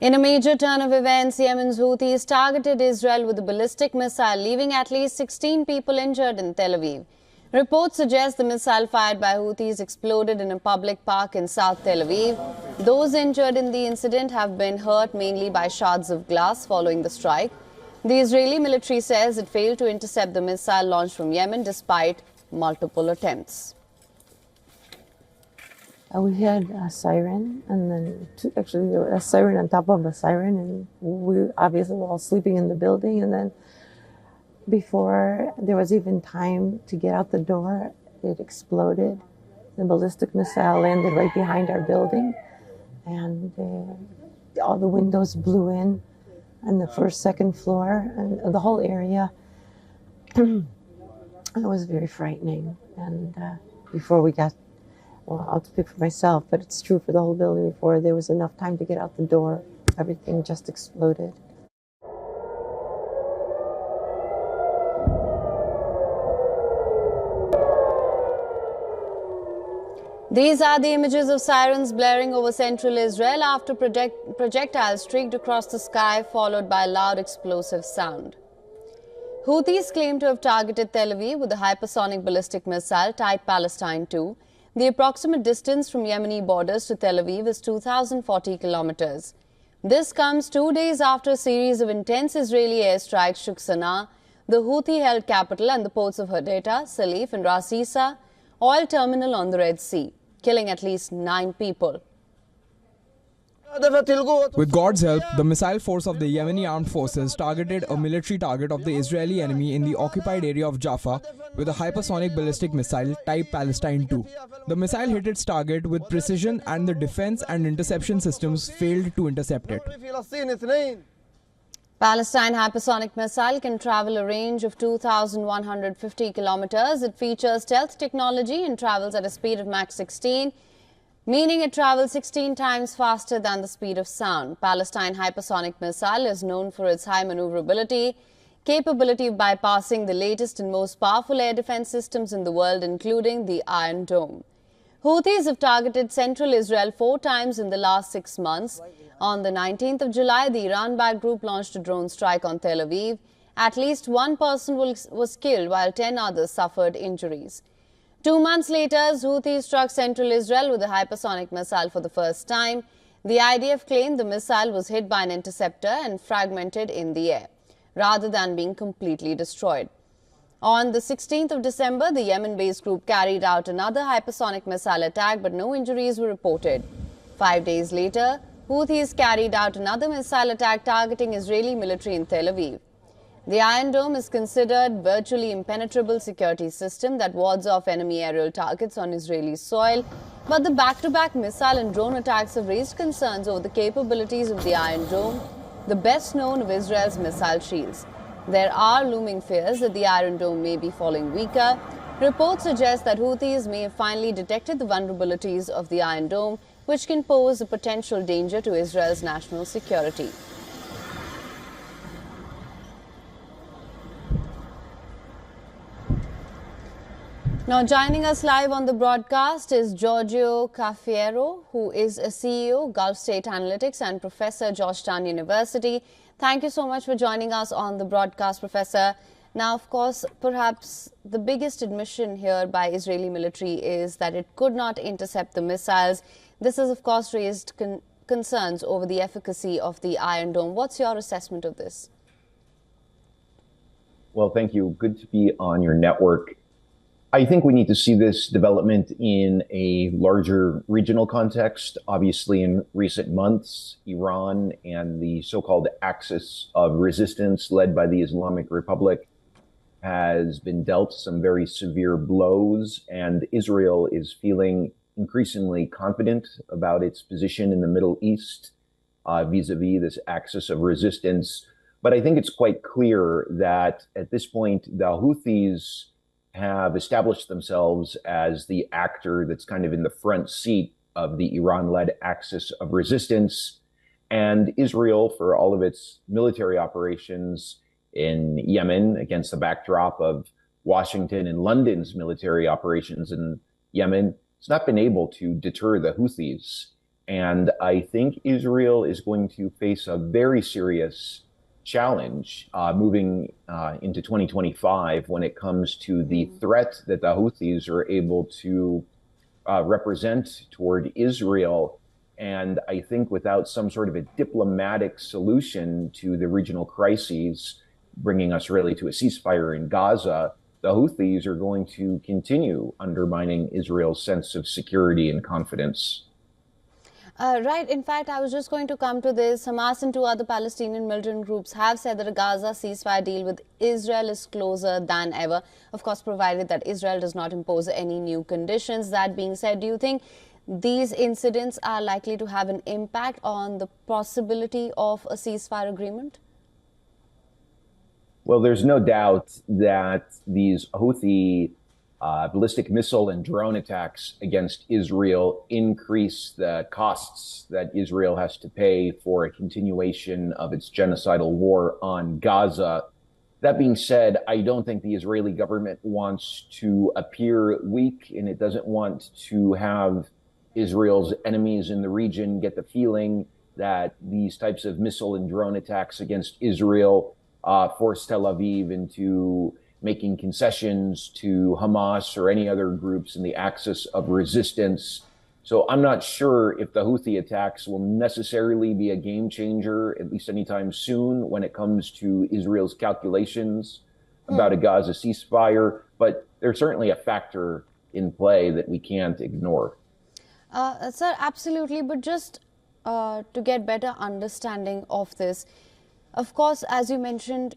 In a major turn of events, Yemen's Houthis targeted Israel with a ballistic missile, leaving at least 16 people injured in Tel Aviv. Reports suggest the missile fired by Houthis exploded in a public park in South Tel Aviv. Those injured in the incident have been hurt mainly by shards of glass following the strike. The Israeli military says it failed to intercept the missile launched from Yemen despite multiple attempts. We had a siren, and then actually there was a siren on top of a siren, and we obviously were all sleeping in the building. And then before there was even time to get out the door, it exploded. The ballistic missile landed right behind our building, and all the windows blew in on the first, second floor, and the whole area. It was very frightening. And before we got, well, I'll speak for myself, but it's true for the whole building. Before there was enough time to get out the door, everything just exploded. These are the images of sirens blaring over central Israel after projectiles streaked across the sky, followed by a loud explosive sound. Houthis claim to have targeted Tel Aviv with a hypersonic ballistic missile type Palestine 2. The approximate distance from Yemeni borders to Tel Aviv is 2,040 kilometers. This comes 2 days after a series of intense Israeli airstrikes shook Sana'a, the Houthi-held capital, and the ports of Hodeidah, Salif and Ras Isa oil terminal on the Red Sea, killing at least 9 people. With God's help, the missile force of the Yemeni armed forces targeted a military target of the Israeli enemy in the occupied area of Jaffa with a hypersonic ballistic missile type Palestine 2. The missile hit its target with precision, and the defense and interception systems failed to intercept it. Palestine hypersonic missile can travel a range of 2,150 kilometers. It features stealth technology and travels at a speed of Mach 16, meaning it travels 16 times faster than the speed of sound. Palestine hypersonic missile is known for its high maneuverability, capability of bypassing the latest and most powerful air defense systems in the world, including the Iron Dome. Houthis have targeted central Israel 4 times in the last 6 months. On the 19th of July, the Iran-backed group launched a drone strike on Tel Aviv. At least 1 person was killed, while 10 others suffered injuries. 2 months later, Houthis struck central Israel with a hypersonic missile for the first time. The IDF claimed the missile was hit by an interceptor and fragmented in the air, rather than being completely destroyed. On the 16th of December, the Yemen-based group carried out another hypersonic missile attack, but no injuries were reported. 5 days later, Houthis carried out another missile attack targeting Israeli military in Tel Aviv. The Iron Dome is considered virtually impenetrable security system that wards off enemy aerial targets on Israeli soil, but the back-to-back missile and drone attacks have raised concerns over the capabilities of the Iron Dome, the best known of Israel's missile shields. There are looming fears that the Iron Dome may be falling weaker. Reports suggest that Houthis may have finally detected the vulnerabilities of the Iron Dome, which can pose a potential danger to Israel's national security. Now, joining us live on the broadcast is Giorgio Cafiero, who is a CEO, Gulf State Analytics and Professor, Georgetown University. Thank you so much for joining us on the broadcast, Professor. Now, of course, perhaps the biggest admission here by Israeli military is that it could not intercept the missiles. This has, of course, raised concerns over the efficacy of the Iron Dome. What's your assessment of this? Well, thank you. Good to be on your network. I think we need to see this development in a larger regional context. Obviously, in recent months, Iran and the so-called axis of resistance led by the Islamic Republic has been dealt some very severe blows, and Israel is feeling increasingly confident about its position in the Middle East vis-a-vis this axis of resistance. But I think it's quite clear that at this point, the Houthis have established themselves as the actor that's kind of in the front seat of the Iran-led axis of resistance. And Israel, for all of its military operations in Yemen, against the backdrop of Washington and London's military operations in Yemen, it's not been able to deter the Houthis. And I think Israel is going to face a very serious challenge moving into 2025 when it comes to the threat that the Houthis are able to represent toward Israel. And I think without some sort of a diplomatic solution to the regional crises, bringing us really to a ceasefire in Gaza, the Houthis are going to continue undermining Israel's sense of security and confidence. Right. In fact, I was just going to come to this. Hamas and two other Palestinian militant groups have said that a Gaza ceasefire deal with Israel is closer than ever. Of course, provided that Israel does not impose any new conditions. That being said, do you think these incidents are likely to have an impact on the possibility of a ceasefire agreement? Well, there's no doubt that these Houthi ballistic missile and drone attacks against Israel increase the costs that Israel has to pay for a continuation of its genocidal war on Gaza. That being said, I don't think the Israeli government wants to appear weak, and it doesn't want to have Israel's enemies in the region get the feeling that these types of missile and drone attacks against Israel force Tel Aviv into making concessions to Hamas or any other groups in the axis of resistance. So I'm not sure if the Houthi attacks will necessarily be a game changer, at least anytime soon, when it comes to Israel's calculations about a Gaza ceasefire, but they're certainly a factor in play that we can't ignore. Sir, absolutely. But just to get better understanding of this, of course, as you mentioned,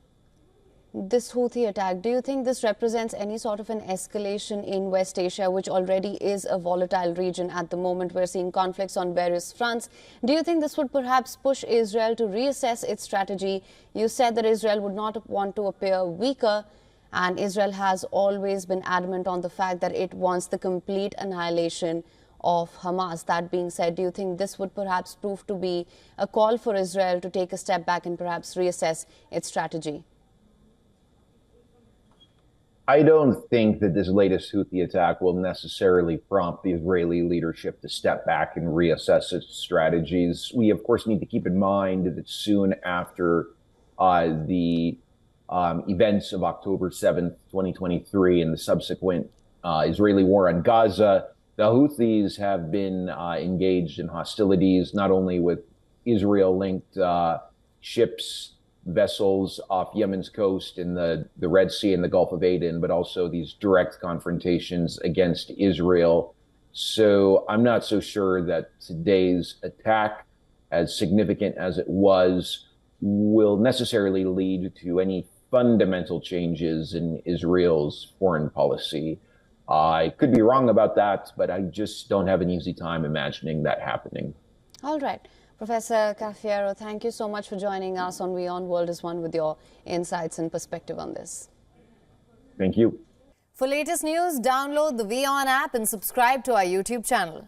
this Houthi attack, do you think this represents any sort of an escalation in West Asia, which already is a volatile region at the moment? We're seeing conflicts on various fronts. Do you think this would perhaps push Israel to reassess its strategy? You said that Israel would not want to appear weaker, and Israel has always been adamant on the fact that it wants the complete annihilation of Hamas. That being said, do you think this would perhaps prove to be a call for Israel to take a step back and perhaps reassess its strategy? I don't think that this latest Houthi attack will necessarily prompt the Israeli leadership to step back and reassess its strategies. We, of course, need to keep in mind that soon after the events of October 7th, 2023, and the subsequent Israeli war on Gaza, the Houthis have been engaged in hostilities, not only with Israel-linked ships, vessels off Yemen's coast in the Red Sea and the Gulf of Aden, but also these direct confrontations against Israel. So I'm not so sure that today's attack, as significant as it was, will necessarily lead to any fundamental changes in Israel's foreign policy. I could be wrong about that, but I just don't have an easy time imagining that happening. All right. Professor Cafiero, thank you so much for joining us on WION World is One with your insights and perspective on this. Thank you. For latest news, download the WION app and subscribe to our YouTube channel.